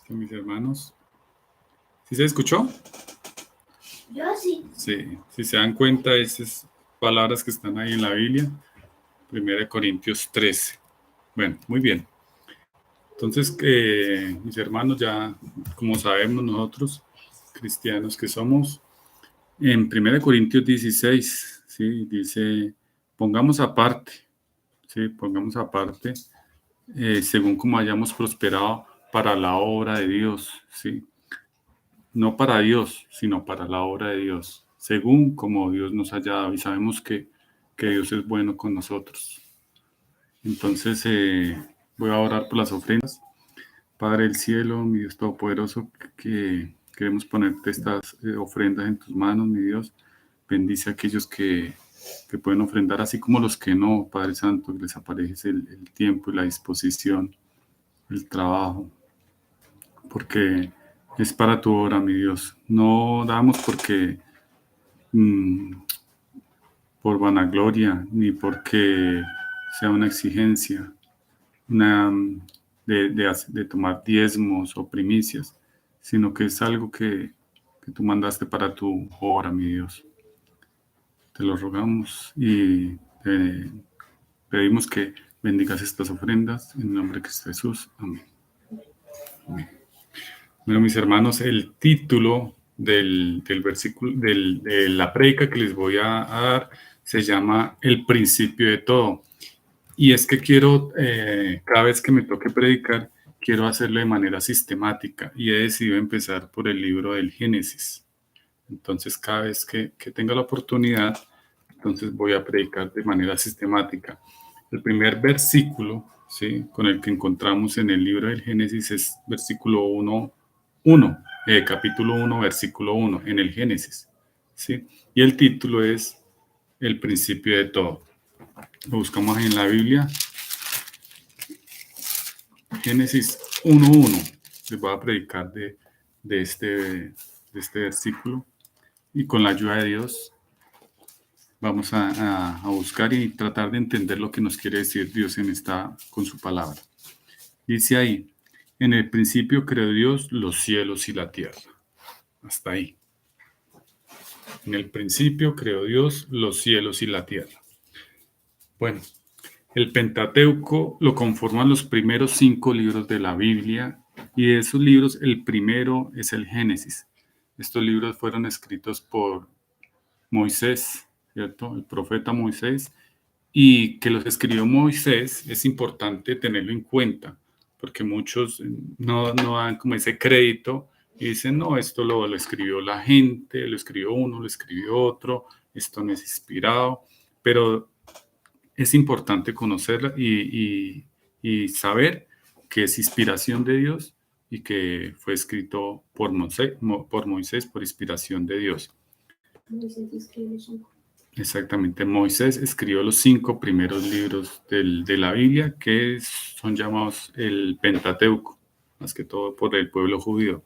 Mis hermanos. ¿Sí se escuchó? Yo sí. Sí, si se dan cuenta, esas palabras que están ahí en la Biblia, 1 Corintios 13. Bueno, muy bien. Entonces, mis hermanos, ya como sabemos nosotros, cristianos que somos, en 1 Corintios 16, ¿sí? Dice, pongamos aparte, ¿sí? Pongamos aparte, según como hayamos prosperado para la obra de Dios, ¿sí? No para Dios, sino para la obra de Dios, según como Dios nos haya dado. Y sabemos que Dios es bueno con nosotros. Entonces, voy a orar por las ofrendas. Padre del cielo, mi Dios Todopoderoso, que queremos ponerte estas ofrendas en tus manos, mi Dios. Bendice a aquellos que pueden ofrendar, así como los que no, Padre Santo, que les aparece el tiempo y la disposición, el trabajo, porque es para tu obra, mi Dios. No damos porque por vanagloria, ni porque sea una exigencia una, de tomar diezmos o primicias, sino que es algo que tú mandaste para tu obra, mi Dios. Te lo rogamos y pedimos que bendigas estas ofrendas en el nombre de Cristo Jesús. Amén. Amén. Bueno, mis hermanos, el título del versículo, de la prédica que les voy a dar se llama El principio de todo. Y es que quiero, cada vez que me toque predicar, quiero hacerlo de manera sistemática y he decidido empezar por el libro del Génesis. Entonces, cada vez que tenga la oportunidad, entonces voy a predicar de manera sistemática. El primer versículo, ¿sí?, con el que encontramos en el libro del Génesis es versículo 1, capítulo 1, versículo 1, en el Génesis, ¿sí? Y el título es El principio de todo. Lo buscamos en la Biblia. Génesis 1:1. Les voy a predicar de este versículo. Y con la ayuda de Dios vamos a buscar y tratar de entender lo que nos quiere decir Dios con su palabra. Dice ahí, en el principio creó Dios los cielos y la tierra. Hasta ahí. En el principio creó Dios los cielos y la tierra. Bueno, el Pentateuco lo conforman los primeros 5 libros de la Biblia y de esos libros el primero es el Génesis. Estos libros fueron escritos por Moisés, ¿cierto? El profeta Moisés, y que los escribió Moisés es importante tenerlo en cuenta, porque muchos no dan como ese crédito y dicen, no, esto lo escribió la gente, lo escribió uno, lo escribió otro, esto no es inspirado, pero es importante conocerla y saber que es inspiración de Dios y que fue escrito por Moisés por inspiración de Dios. Exactamente, Moisés escribió los 5 primeros libros de la Biblia, que son llamados el Pentateuco, más que todo por el pueblo judío.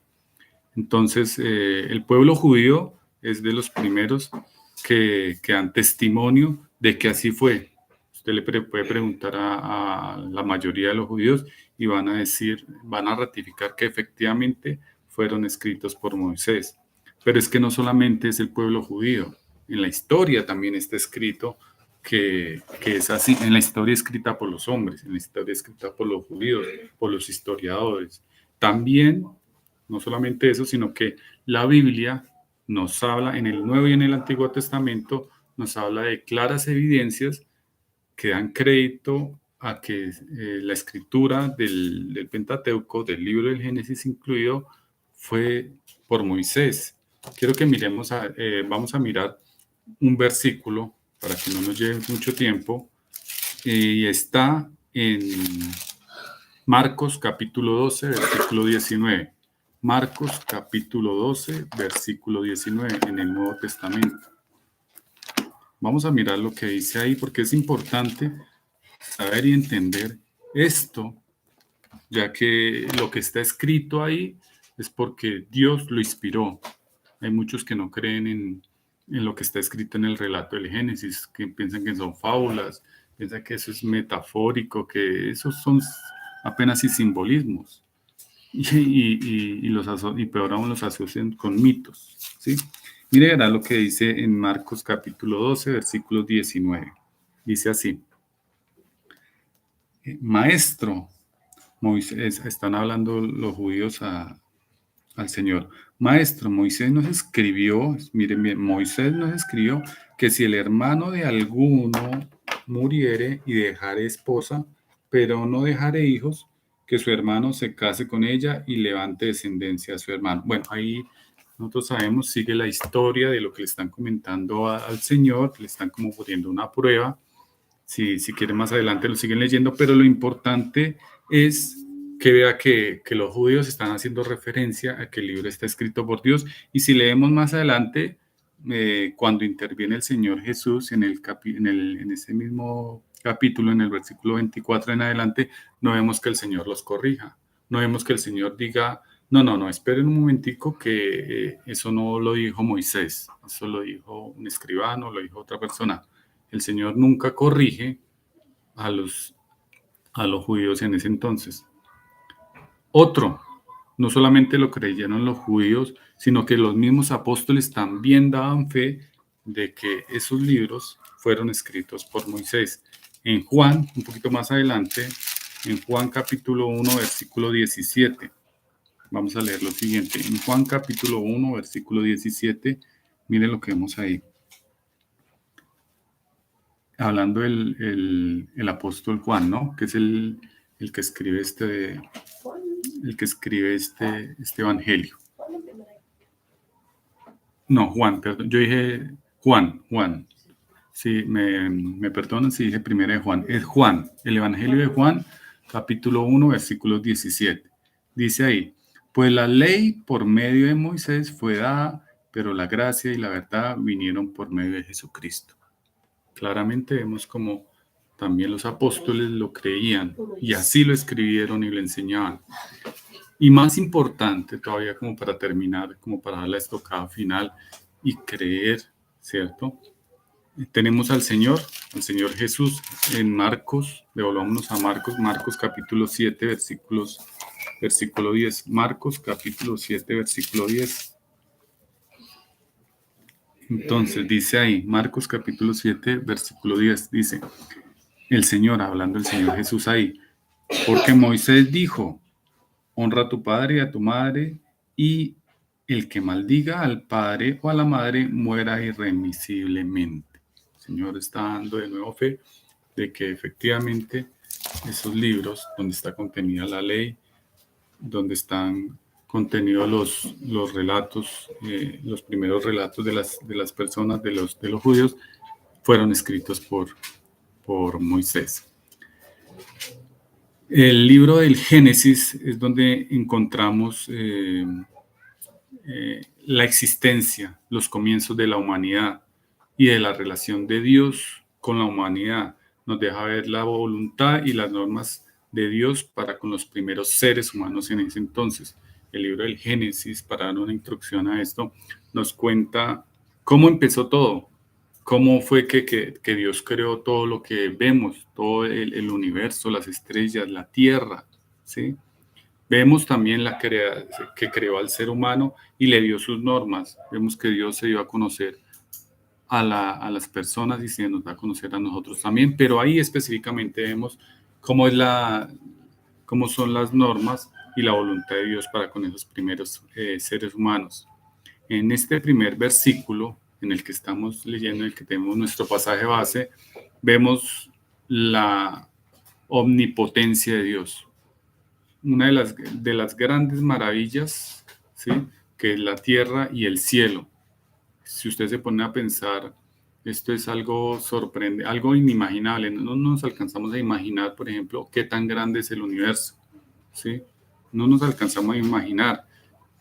Entonces, el pueblo judío es de los primeros que dan testimonio de que así fue. Usted le puede preguntar a la mayoría de los judíos y van a ratificar que efectivamente fueron escritos por Moisés. Pero es que no solamente es el pueblo judío, en la historia también está escrito que es así, en la historia escrita por los hombres, en la historia escrita por los judíos, por los historiadores. También, no solamente eso, sino que la Biblia nos habla, en el Nuevo y en el Antiguo Testamento, nos habla de claras evidencias que dan crédito a que la escritura del Pentateuco, del libro del Génesis incluido, fue por Moisés. Quiero que vamos a mirar un versículo para que no nos lleve mucho tiempo, y está en Marcos capítulo 12, versículo 19. Marcos capítulo 12, versículo 19 en el Nuevo Testamento. Vamos a mirar lo que dice ahí porque es importante saber y entender esto, ya que lo que está escrito ahí es porque Dios lo inspiró. Hay muchos que no creen en lo que está escrito en el relato del Génesis, que piensan que son fábulas, piensan que eso es metafórico, que esos son apenas y simbolismos. y peor aún los asocian con mitos, ¿sí? Mire, verá lo que dice en Marcos capítulo 12, versículo 19. Dice así, Maestro, Moisés, están hablando los judíos al Señor. Maestro, Moisés nos escribió, miren bien, Moisés nos escribió que si el hermano de alguno muriere y dejare esposa, pero no dejare hijos, que su hermano se case con ella y levante descendencia a su hermano. Bueno, ahí nosotros sabemos, sigue la historia de lo que le están comentando al Señor, le están como poniendo una prueba. Si quieren más adelante lo siguen leyendo, pero lo importante es que vea que los judíos están haciendo referencia a que el libro está escrito por Dios. Y si leemos más adelante, cuando interviene el Señor Jesús en ese mismo capítulo, en el versículo 24 en adelante, no vemos que el Señor los corrija. No vemos que el Señor diga, no, esperen un momentico que eso no lo dijo Moisés, eso lo dijo un escribano, lo dijo otra persona. El Señor nunca corrige a los judíos en ese entonces. Otro, no solamente lo creyeron los judíos, sino que los mismos apóstoles también daban fe de que esos libros fueron escritos por Moisés. En Juan, un poquito más adelante, en Juan capítulo 1, versículo 17, vamos a leer lo siguiente. En Juan capítulo 1, versículo 17, miren lo que vemos ahí. Hablando el apóstol Juan, ¿no? Que es el que escribe este evangelio. No, Juan, perdón. Yo dije Juan. Sí, me perdonan si dije primero de Juan. Es Juan, el evangelio de Juan, capítulo 1, versículo 17. Dice ahí, pues la ley por medio de Moisés fue dada, pero la gracia y la verdad vinieron por medio de Jesucristo. Claramente vemos como también los apóstoles lo creían y así lo escribieron y lo enseñaban. Y más importante todavía, como para terminar, como para dar la estocada final y creer, ¿cierto? Tenemos al Señor Jesús en Marcos, devolvámonos a Marcos capítulo 7, versículo 10. Marcos capítulo 7, versículo 10. Entonces dice ahí, Marcos capítulo 7, versículo 10, dice, el Señor, hablando el Señor Jesús ahí, porque Moisés dijo, honra a tu padre y a tu madre, y el que maldiga al padre o a la madre muera irremisiblemente. El Señor está dando de nuevo fe de que efectivamente esos libros donde está contenida la ley, donde están contenidos los relatos, los primeros relatos de las personas, de los judíos, fueron escritos por Moisés. El libro del Génesis es donde encontramos la existencia, los comienzos de la humanidad y de la relación de Dios con la humanidad. Nos deja ver la voluntad y las normas de Dios para con los primeros seres humanos en ese entonces. El libro del Génesis, para dar una introducción a esto, nos cuenta cómo empezó todo, cómo fue que Dios creó todo lo que vemos, todo el universo, las estrellas, la tierra, ¿sí? Vemos también que creó al ser humano y le dio sus normas. Vemos que Dios se dio a conocer a las personas y se nos da a conocer a nosotros también, pero ahí específicamente vemos cómo son las normas y la voluntad de Dios para con esos primeros seres humanos. En este primer versículo en el que estamos leyendo, en el que tenemos nuestro pasaje base, vemos la omnipotencia de Dios. Una de las grandes maravillas, ¿sí? Que es la tierra y el cielo. Si usted se pone a pensar, esto es algo sorprendente, algo inimaginable. No nos alcanzamos a imaginar, por ejemplo, qué tan grande es el universo, ¿sí? No nos alcanzamos a imaginar.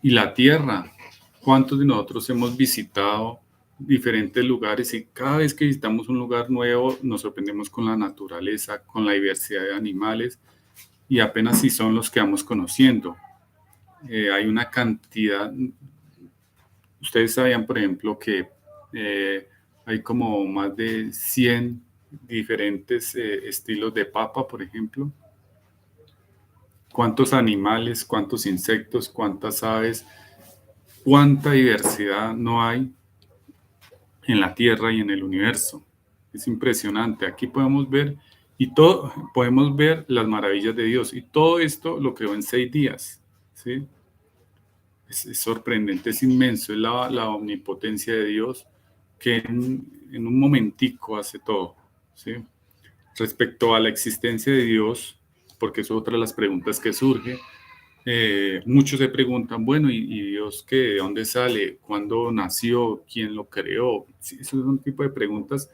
Y la tierra, ¿cuántos de nosotros hemos visitado diferentes lugares y cada vez que visitamos un lugar nuevo nos sorprendemos con la naturaleza, con la diversidad de animales y apenas si son los que vamos conociendo? Hay una cantidad, ustedes sabían, por ejemplo, que hay como más de 100 diferentes estilos de papa, por ejemplo. cuántos animales, cuántos insectos, cuántas aves, cuánta diversidad no hay en la Tierra y en el universo. Es impresionante. Aquí podemos ver podemos ver las maravillas de Dios, y todo esto lo creó en 6 días, ¿sí? Es sorprendente, es inmenso, es la omnipotencia de Dios que en un momentico hace todo, ¿sí? Respecto a la existencia de Dios, porque es otra de las preguntas que surge, muchos se preguntan, bueno, ¿y Dios qué? ¿De dónde sale? ¿Cuándo nació? ¿Quién lo creó? Sí, esos son un tipo de preguntas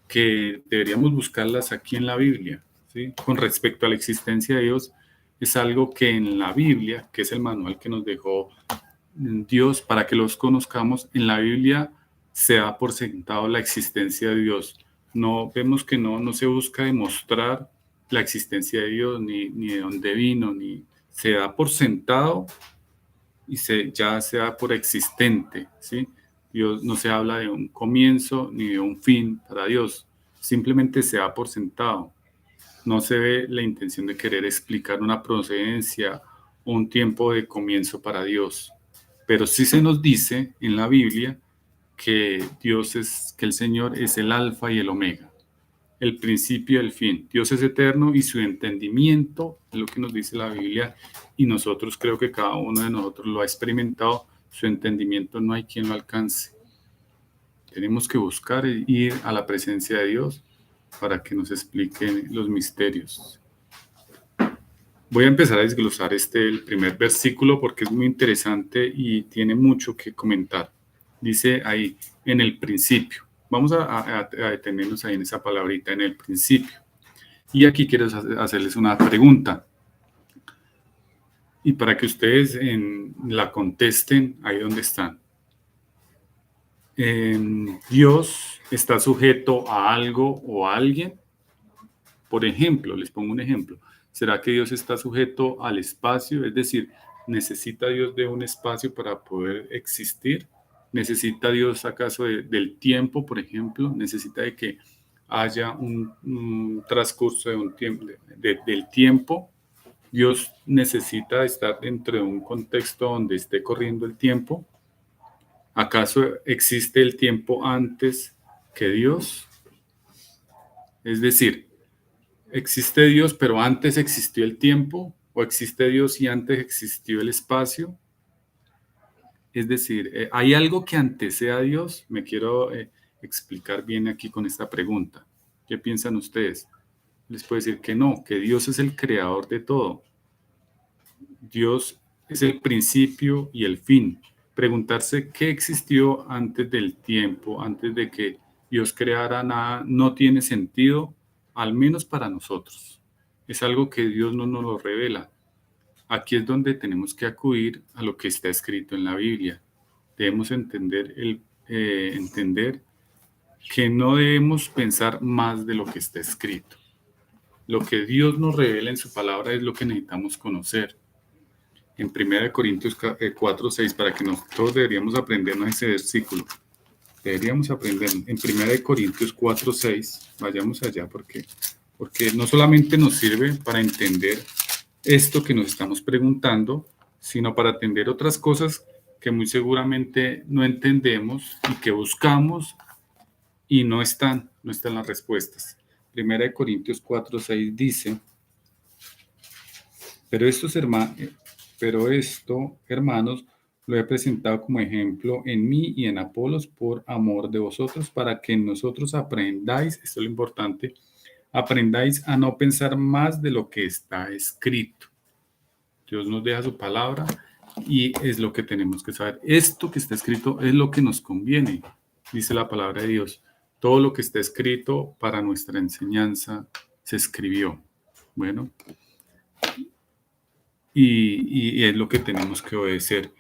que deberíamos buscarlas aquí en la Biblia, ¿sí? Con respecto a la existencia de Dios, es algo que en la Biblia, que es el manual que nos dejó Dios para que los conozcamos, en la Biblia se da por sentado la existencia de Dios. No vemos que no se busca demostrar la existencia de Dios, ni de dónde vino, ni se da por sentado y ya se da por existente, ¿sí? Dios no se habla de un comienzo ni de un fin para Dios, simplemente se da por sentado. No se ve la intención de querer explicar una procedencia o un tiempo de comienzo para Dios. Pero sí se nos dice en la Biblia que que el Señor es el alfa y el omega, el principio y el fin. Dios es eterno y su entendimiento es lo que nos dice la Biblia, y nosotros, creo que cada uno de nosotros lo ha experimentado, su entendimiento no hay quien lo alcance. Tenemos que buscar e ir a la presencia de Dios para que nos explique los misterios. Voy a empezar a desglosar el primer versículo porque es muy interesante y tiene mucho que comentar. Dice ahí, en el principio. Vamos a detenernos ahí en esa palabrita, en el principio. Y aquí quiero hacerles una pregunta. Y para que ustedes la contesten ahí donde están. ¿Dios está sujeto a algo o a alguien? Por ejemplo, les pongo un ejemplo. ¿Será que Dios está sujeto al espacio? Es decir, ¿necesita Dios de un espacio para poder existir? ¿Necesita Dios acaso del tiempo, por ejemplo? ¿Necesita de que haya un transcurso de un tiempo, del tiempo? ¿Dios necesita estar dentro de un contexto donde esté corriendo el tiempo? ¿Acaso existe el tiempo antes que Dios? Es decir, ¿existe Dios, pero antes existió el tiempo? ¿O existe Dios y antes existió el espacio? Es decir, ¿hay algo que anteceda a Dios? Me quiero explicar bien aquí con esta pregunta. ¿Qué piensan ustedes? Les puedo decir que no, que Dios es el creador de todo. Dios es el principio y el fin. Preguntarse qué existió antes del tiempo, antes de que Dios creara nada, no tiene sentido, al menos para nosotros. Es algo que Dios no nos lo revela. Aquí es donde tenemos que acudir a lo que está escrito en la Biblia. Debemos entender que no debemos pensar más de lo que está escrito. Lo que Dios nos revela en su palabra es lo que necesitamos conocer. En 1 Corintios 4:6, para que nosotros deberíamos aprendernos ese versículo. Deberíamos aprender en 1 Corintios 4:6, vayamos allá porque no solamente nos sirve para entender esto que nos estamos preguntando, sino para entender otras cosas que muy seguramente no entendemos y que buscamos y no están las respuestas. 1 Corintios 4:6 dice, pero esto, hermanos, lo he presentado como ejemplo en mí y en Apolos por amor de vosotros, para que nosotros aprendáis, esto es lo importante, aprendáis a no pensar más de lo que está escrito. Dios nos deja su palabra y es lo que tenemos que saber. Esto que está escrito es lo que nos conviene, dice la palabra de Dios. Todo lo que está escrito para nuestra enseñanza se escribió. Bueno, y es lo que tenemos que obedecer.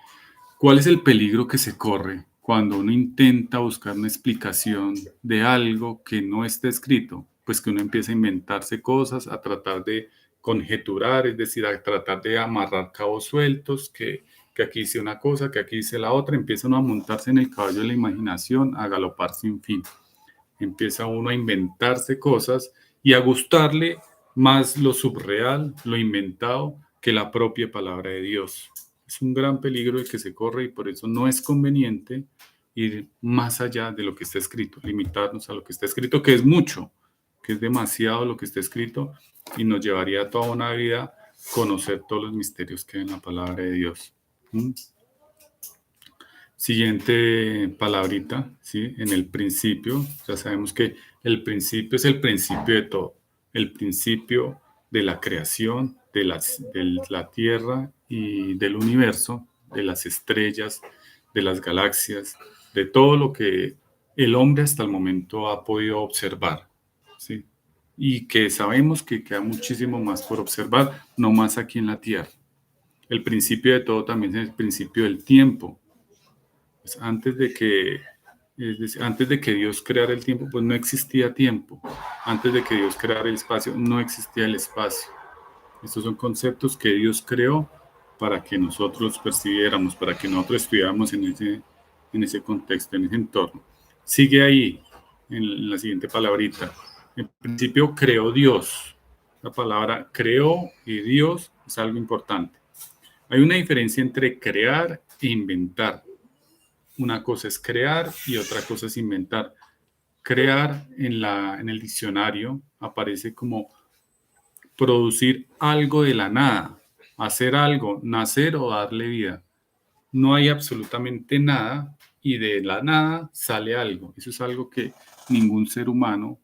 ¿Cuál es el peligro que se corre cuando uno intenta buscar una explicación de algo que no está escrito? Pues que uno empieza a inventarse cosas, a tratar de conjeturar, es decir, a tratar de amarrar cabos sueltos, que aquí dice una cosa, que aquí dice la otra, empieza uno a montarse en el caballo de la imaginación, a galopar sin fin. Empieza uno a inventarse cosas y a gustarle más lo subreal, lo inventado, que la propia palabra de Dios. Es un gran peligro el que se corre y por eso no es conveniente ir más allá de lo que está escrito, limitarnos a lo que está escrito, que es mucho, que es demasiado lo que está escrito y nos llevaría toda una vida conocer todos los misterios que hay en la palabra de Dios. ¿Mm? Siguiente palabrita, ¿sí? En el principio, ya sabemos que el principio es el principio de todo, el principio de la creación, de la tierra y del universo, de las estrellas, de las galaxias, de todo lo que el hombre hasta el momento ha podido observar, ¿sí? Y que sabemos que queda muchísimo más por observar, no más aquí en la tierra. El principio de todo también es el principio del tiempo. Pues antes de que Dios creara el tiempo, pues no existía tiempo. Antes de que Dios creara el espacio, no existía el espacio. Estos son conceptos que Dios creó para que nosotros percibiéramos, para que nosotros estuviéramos en ese contexto, en ese entorno. Sigue ahí, en la siguiente palabrita. En principio creó Dios. La palabra creó y Dios es algo importante. Hay una diferencia entre crear e inventar. Una cosa es crear y otra cosa es inventar. Crear en el diccionario aparece como producir algo de la nada, hacer algo, nacer o darle vida. No hay absolutamente nada y de la nada sale algo. Eso es algo que ningún ser humano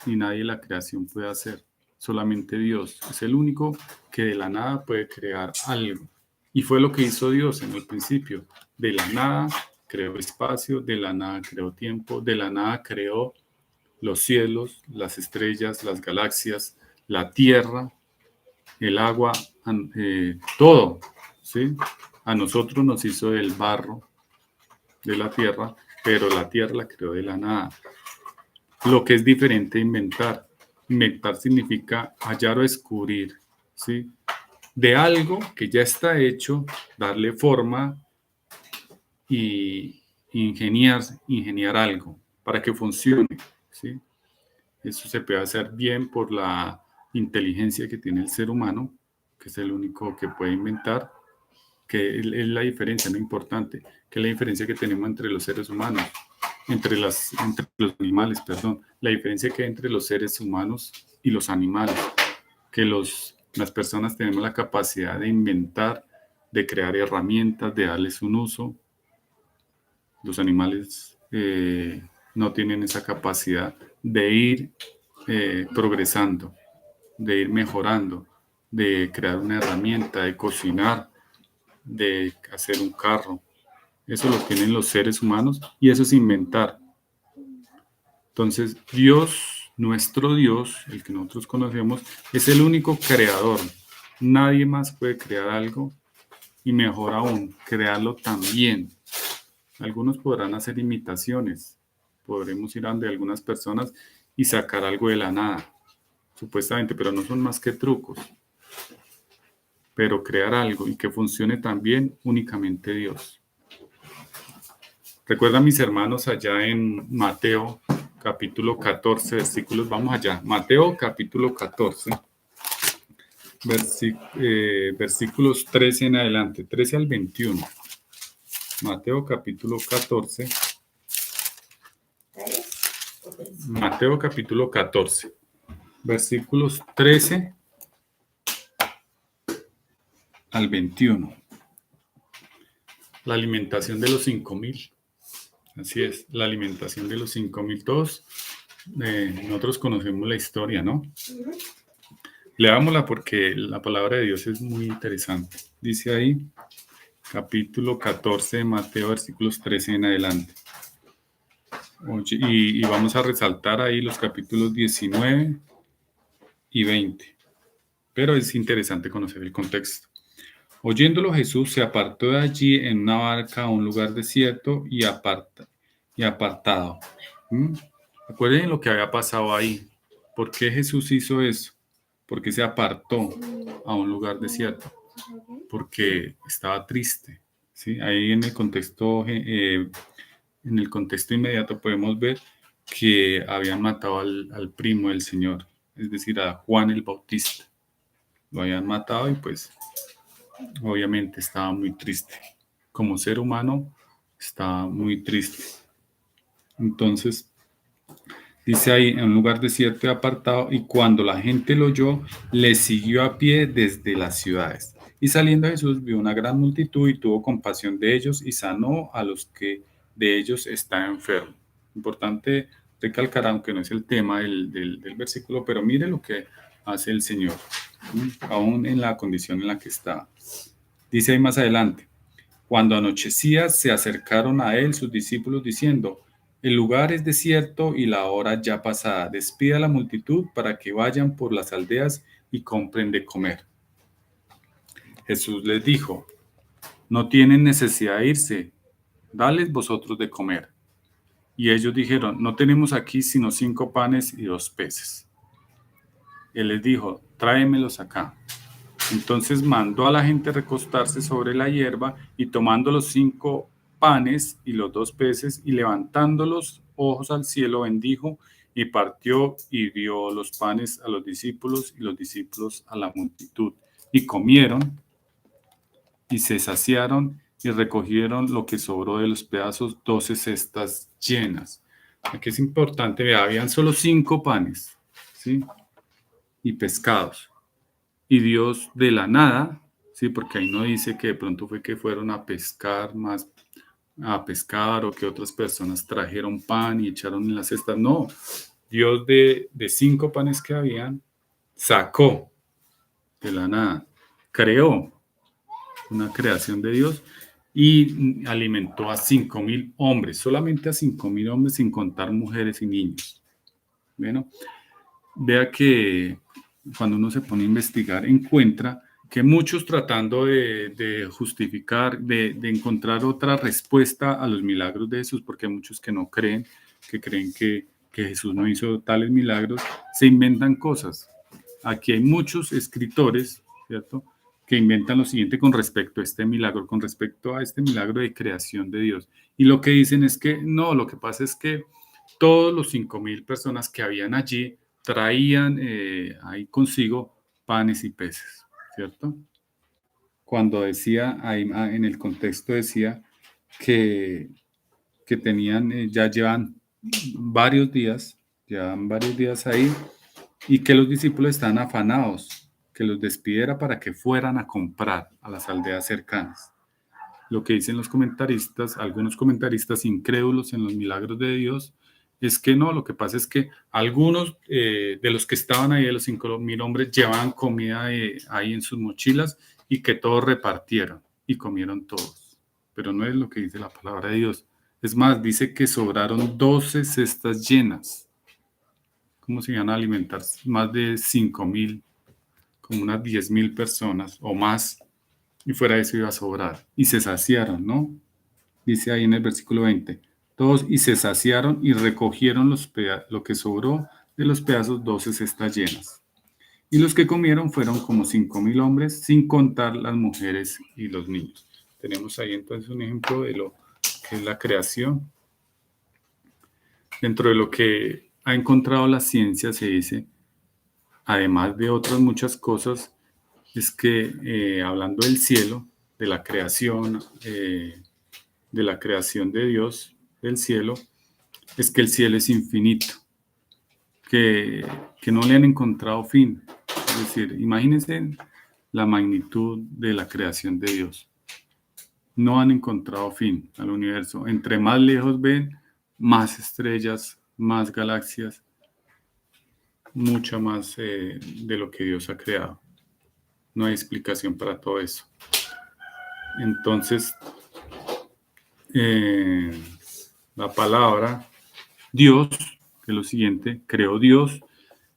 ni nadie de la creación puede hacer. Solamente Dios es el único que de la nada puede crear algo. Y fue lo que hizo Dios en el principio. De la nada creó espacio, de la nada creó tiempo, de la nada creó los cielos, las estrellas, las galaxias, la tierra, el agua, todo, ¿sí? A nosotros nos hizo del barro de la tierra, pero la tierra la creó de la nada. Lo que es diferente de inventar. Inventar significa hallar o descubrir, ¿sí? De algo que ya está hecho, darle forma y ingeniar algo para que funcione, ¿sí? Eso se puede hacer bien por la inteligencia que tiene el ser humano, que es el único que puede inventar, que es la diferencia, no importante, que es la diferencia que tenemos entre los seres humanos, entre los animales, perdón, la diferencia que hay entre los seres humanos y los animales, que las personas tenemos la capacidad de inventar, de crear herramientas, de darles un uso. Los animales no tienen esa capacidad de ir progresando, de ir mejorando, de crear una herramienta, de cocinar, de hacer un carro. Eso lo tienen los seres humanos y eso es inventar. Entonces, Dios, nuestro Dios, el que nosotros conocemos, es el único creador. Nadie más puede crear algo y mejor aún, crearlo también. Algunos podrán hacer imitaciones. Podremos ir a donde algunas personas y sacar algo de la nada, supuestamente, pero no son más que trucos. Pero crear algo y que funcione también únicamente Dios. Recuerda, mis hermanos, allá en Mateo capítulo 14, versículos, vamos allá. Mateo capítulo 14, versículos 13 en adelante, 13 al 21. Mateo capítulo 14. Mateo capítulo 14, versículos 13 al 21. La alimentación de los 5,000. Así es, la alimentación de los 5,000. Todos nosotros conocemos la historia, ¿no? Leámosla porque la palabra de Dios es muy interesante. Dice ahí, capítulo 14 de Mateo, versículos 13 en adelante. Oye, y vamos a resaltar ahí los capítulos 19 y 20. Pero es interesante conocer el contexto. Oyéndolo, Jesús se apartó de allí en una barca a un lugar desierto y apartado. Recuerden lo que había pasado ahí. ¿Por qué Jesús hizo eso? ¿Por qué se apartó a un lugar desierto? Porque estaba triste, ¿sí? Ahí en el contexto inmediato podemos ver que habían matado al primo del Señor, es decir, a Juan el Bautista. lo habían matado y pues obviamente estaba muy triste. Como ser humano estaba muy triste. Entonces dice ahí, en un lugar desierto y apartado, y cuando la gente lo oyó, le siguió a pie desde las ciudades. Y saliendo Jesús vio una gran multitud y tuvo compasión de ellos y sanó a los que de ellos estaban enfermos. Importante recalcar, aunque no es el tema del versículo, pero mire lo que hace el Señor, aún en la condición en la que está. Dice ahí más adelante, cuando anochecía, se acercaron a él sus discípulos diciendo, el lugar es desierto y la hora ya pasada. Despida a la multitud para que vayan por las aldeas y compren de comer. Jesús les dijo, no tienen necesidad de irse, dales vosotros de comer. Y ellos dijeron, no tenemos aquí sino 5 panes y 2 peces. Él les dijo, tráemelos acá. Entonces mandó a la gente recostarse sobre la hierba y tomando los 5 panes y los 2 peces y levantando los ojos al cielo bendijo y partió y dio los panes a los discípulos y los discípulos a la multitud. Y comieron y se saciaron y recogieron lo que sobró de los pedazos, 12 cestas llenas. Aquí es importante, vea, habían solo 5 panes, ¿sí? Y pescados. Y Dios de la nada, sí, porque ahí no dice que de pronto fue que fueron a pescar más, a pescar o que otras personas trajeron pan y echaron en las cestas. No, Dios de 5 panes que habían, sacó de la nada, creó una creación de Dios y alimentó a 5,000 hombres, solamente a 5,000 hombres sin contar mujeres y niños. Bueno, vea que cuando uno se pone a investigar, encuentra que muchos tratando de justificar, de encontrar otra respuesta a los milagros de Jesús, porque hay muchos que no creen, que creen que Jesús no hizo tales milagros, se inventan cosas. Aquí hay muchos escritores, ¿cierto?, que inventan lo siguiente con respecto a este milagro, con respecto a este milagro de creación de Dios. Y lo que dicen es que no, lo que pasa es que todos los 5,000 personas que habían allí traían ahí consigo panes y peces, ¿cierto? Cuando decía, ahí en el contexto decía que tenían, ya llevan varios días ahí y que los discípulos estaban afanados, que los despidiera para que fueran a comprar a las aldeas cercanas. Lo que dicen los comentaristas, algunos comentaristas incrédulos en los milagros de Dios, es que no, lo que pasa es que algunos de los que estaban ahí, de los 5,000 hombres, llevaban comida ahí en sus mochilas y que todos repartieron y comieron todos. Pero no es lo que dice la palabra de Dios. Es más, dice que sobraron 12 cestas llenas. ¿Cómo se iban a alimentar? Más de 5,000, como unas 10,000 personas o más. Y fuera de eso iba a sobrar. Y se saciaron, ¿no? Dice ahí en el versículo 20. Todos y se saciaron y recogieron lo que sobró de los pedazos, 12 cestas llenas. Y los que comieron fueron como 5,000 hombres, sin contar las mujeres y los niños. Tenemos ahí entonces un ejemplo de lo que es la creación. Dentro de lo que ha encontrado la ciencia se dice, además de otras muchas cosas, es que hablando del cielo, de la creación de Dios, del cielo, es que el cielo es infinito, que no le han encontrado fin. Es decir, imagínense la magnitud de la creación de Dios. No han encontrado fin al universo. Entre más lejos ven, más estrellas, más galaxias, mucha más de lo que Dios ha creado. No hay explicación para todo eso. Entonces, la palabra Dios, que es lo siguiente, creó Dios,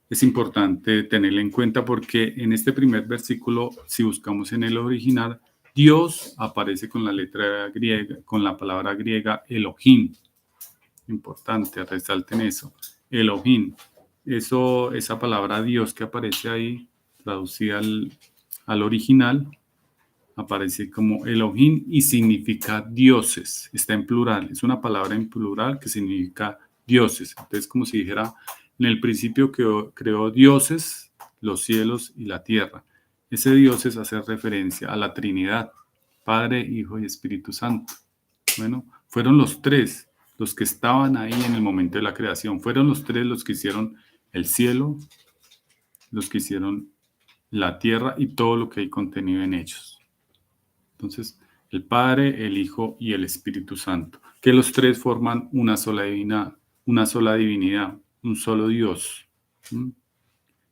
es importante tenerla en cuenta porque en este primer versículo, si buscamos en el original, Dios aparece con la letra griega, con la palabra griega Elohim. Importante, resalten eso. Elohim. Esa palabra Dios que aparece ahí, traducida al original, aparece como Elohim y significa dioses. Está en plural. Es una palabra en plural que significa dioses. Entonces, como si dijera, en el principio creó dioses, los cielos y la tierra. Ese dioses hace referencia a la Trinidad, Padre, Hijo y Espíritu Santo. Bueno, fueron los tres los que estaban ahí en el momento de la creación. Fueron los tres los que hicieron el cielo, los que hicieron la tierra y todo lo que hay contenido en ellos. Entonces, el Padre, el Hijo y el Espíritu Santo, que los tres forman una sola divinidad, un solo Dios.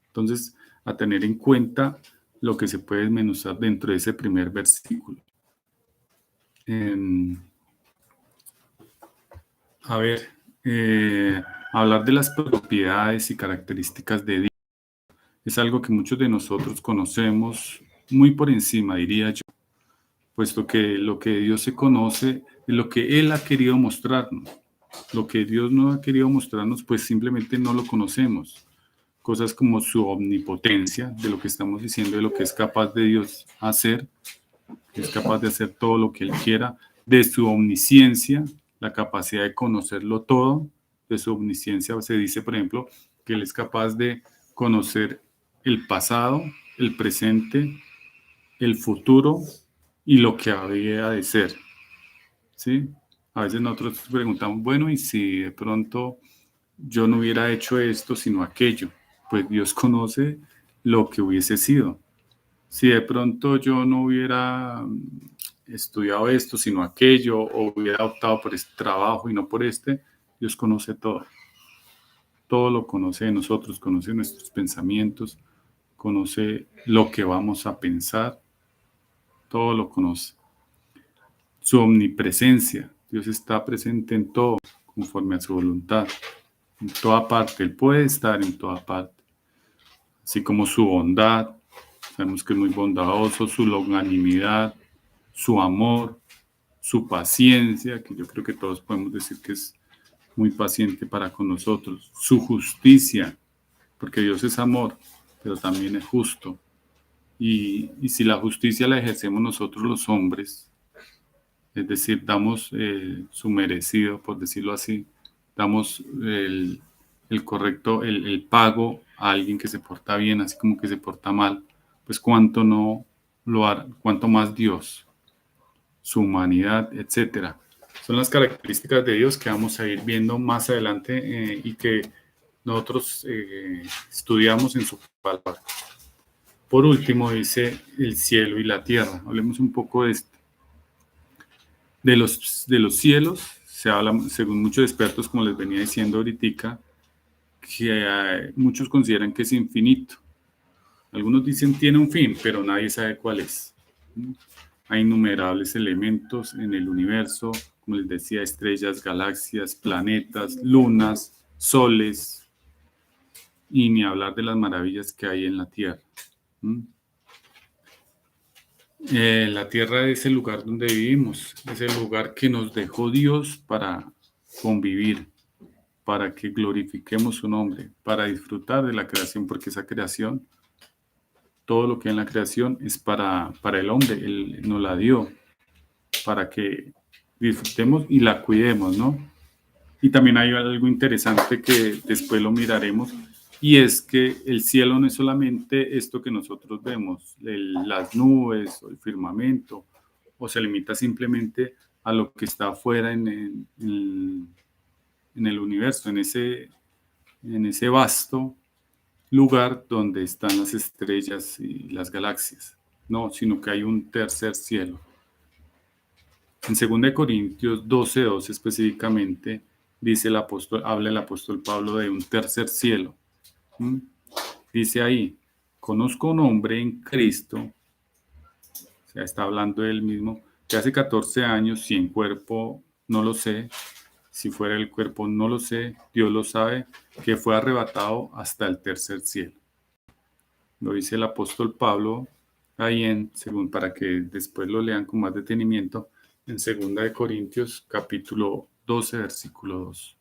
Entonces, a tener en cuenta lo que se puede desmenuzar dentro de ese primer versículo. Hablar de las propiedades y características de Dios es algo que muchos de nosotros conocemos muy por encima, diría yo, puesto que lo que Dios se conoce es lo que Él ha querido mostrarnos. Lo que Dios no ha querido mostrarnos, pues simplemente no lo conocemos. Cosas como su omnipotencia, de lo que estamos diciendo, de lo que es capaz de Dios hacer, que es capaz de hacer todo lo que Él quiera, de su omnisciencia, la capacidad de conocerlo todo, de su omnisciencia se dice, por ejemplo, que Él es capaz de conocer el pasado, el presente, el futuro y lo que había de ser. ¿Sí? A veces nosotros preguntamos, bueno, ¿y si de pronto yo no hubiera hecho esto sino aquello? Pues Dios conoce lo que hubiese sido. Si de pronto yo no hubiera estudiado esto sino aquello, o hubiera optado por este trabajo y no por este, Dios conoce todo. Todo lo conoce de nosotros, conoce nuestros pensamientos, conoce lo que vamos a pensar, todo lo conoce. Su omnipresencia, Dios está presente en todo, conforme a su voluntad, en toda parte, Él puede estar en toda parte. Así como su bondad, sabemos que es muy bondadoso, su longanimidad, su amor, su paciencia, que yo creo que todos podemos decir que es muy paciente para con nosotros, su justicia, porque Dios es amor, pero también es justo. Y si la justicia la ejercemos nosotros los hombres, es decir, damos su merecido, por decirlo así, damos el correcto, el pago a alguien que se porta bien, así como que se porta mal, pues cuánto no lo hará, cuánto más Dios, su humanidad, etcétera. Son las características de Dios que vamos a ir viendo más adelante y que nosotros estudiamos en su palabra. Por último, dice el cielo y la tierra. Hablemos un poco de esto. De los cielos se habla, según muchos expertos, como les venía diciendo ahorita, que muchos consideran que es infinito. Algunos dicen tiene un fin, pero nadie sabe cuál es. Hay innumerables elementos en el universo, como les decía, estrellas, galaxias, planetas, lunas, soles, y ni hablar de las maravillas que hay en la Tierra. La Tierra es el lugar donde vivimos, es el lugar que nos dejó Dios para convivir, para que glorifiquemos su nombre, para disfrutar de la creación, porque esa creación, todo lo que hay en la creación es para el hombre, Él nos la dio, para que disfrutemos y la cuidemos, ¿no? Y también hay algo interesante que después lo miraremos, y es que el cielo no es solamente esto que nosotros vemos, las nubes o el firmamento, o se limita simplemente a lo que está afuera en el universo, en ese vasto lugar donde están las estrellas y las galaxias. No, sino que hay un tercer cielo. En 2 Corintios 12:2 específicamente, habla el apóstol Pablo de un tercer cielo. Dice ahí, conozco un hombre en Cristo, o sea, está hablando de él mismo, que hace 14 años, si en cuerpo no lo sé, si fuera el cuerpo no lo sé, Dios lo sabe, que fue arrebatado hasta el tercer cielo. Lo dice el apóstol Pablo ahí según para que después lo lean con más detenimiento, en 2 Corintios capítulo 12, versículo 2.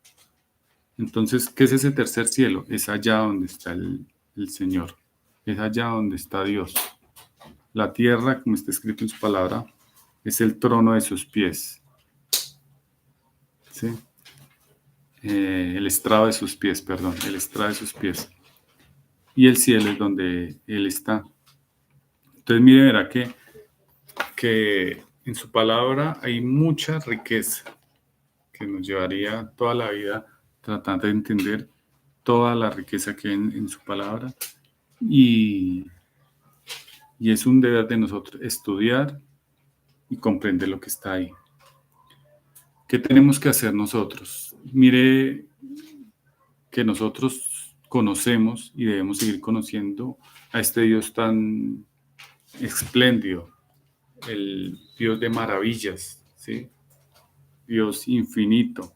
Entonces, ¿qué es ese tercer cielo? Es allá donde está el Señor, es allá donde está Dios. La tierra, como está escrito en su palabra, es el trono de sus pies. ¿Sí? El estrado de sus pies, perdón, el estrado de sus pies. Y el cielo es donde Él está. Entonces, mire, verá que en su palabra hay mucha riqueza que nos llevaría toda la vida tratando de entender toda la riqueza que hay en su palabra. Y es un deber de nosotros estudiar y comprender lo que está ahí. ¿Qué tenemos que hacer nosotros? Mire que nosotros conocemos y debemos seguir conociendo a este Dios tan espléndido, el Dios de maravillas, ¿sí? Dios infinito,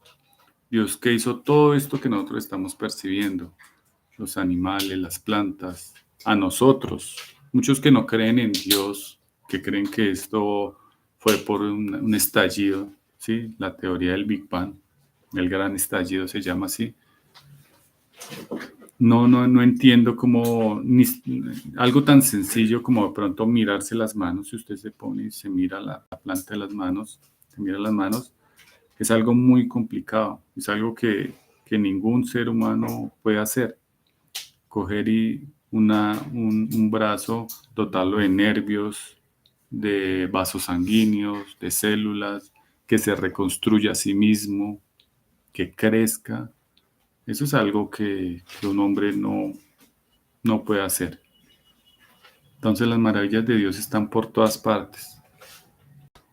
Dios que hizo todo esto que nosotros estamos percibiendo, los animales, las plantas, a nosotros. Muchos que no creen en Dios, que creen que esto fue por un estallido, ¿sí? La teoría del Big Bang, el gran estallido se llama así. No entiendo cómo algo tan sencillo como de pronto mirarse las manos. Si usted se pone y se mira la planta de las manos, se mira las manos, es algo muy complicado. Es algo que ningún ser humano puede hacer. Coger un brazo, dotarlo de nervios, de vasos sanguíneos, de células, que se reconstruya a sí mismo, que crezca. Eso es algo que un hombre no puede hacer. Entonces las maravillas de Dios están por todas partes.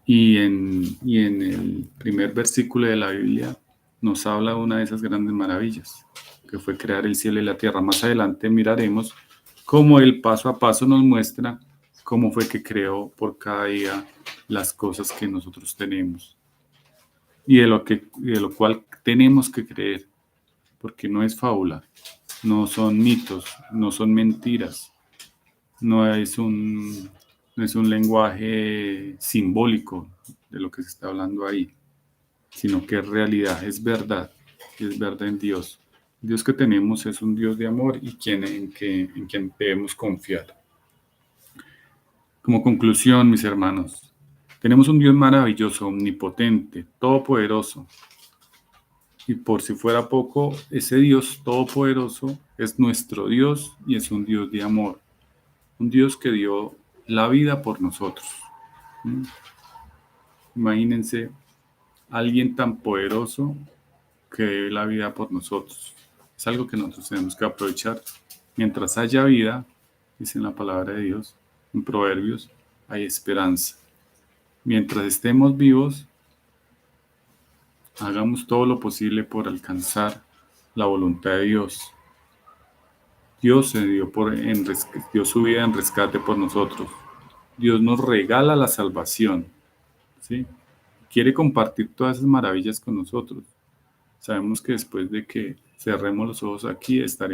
Y en el primer versículo de la Biblia nos habla de una de esas grandes maravillas, que fue crear el cielo y la tierra. Más adelante miraremos cómo Él paso a paso nos muestra cómo fue que creó por cada día las cosas que nosotros tenemos y de lo cual tenemos que creer, porque no es fábula, no son mitos, no son mentiras, no es un lenguaje simbólico de lo que se está hablando ahí, sino que es realidad, es verdad en Dios. El Dios que tenemos es un Dios de amor y en quien debemos confiar. Como conclusión, mis hermanos, tenemos un Dios maravilloso, omnipotente, todopoderoso. Y por si fuera poco, ese Dios todopoderoso es nuestro Dios y es un Dios de amor. Un Dios que dio la vida por nosotros. Imagínense alguien tan poderoso que dé la vida por nosotros. Es algo que nosotros tenemos que aprovechar. Mientras haya vida, dice en la palabra de Dios, en Proverbios, hay esperanza. Mientras estemos vivos, hagamos todo lo posible por alcanzar la voluntad de Dios. Dios se dio dio su vida en rescate por nosotros. Dios nos regala la salvación, ¿sí? Quiere compartir todas esas maravillas con nosotros. Sabemos que después de que cerremos los ojos aquí, estaremos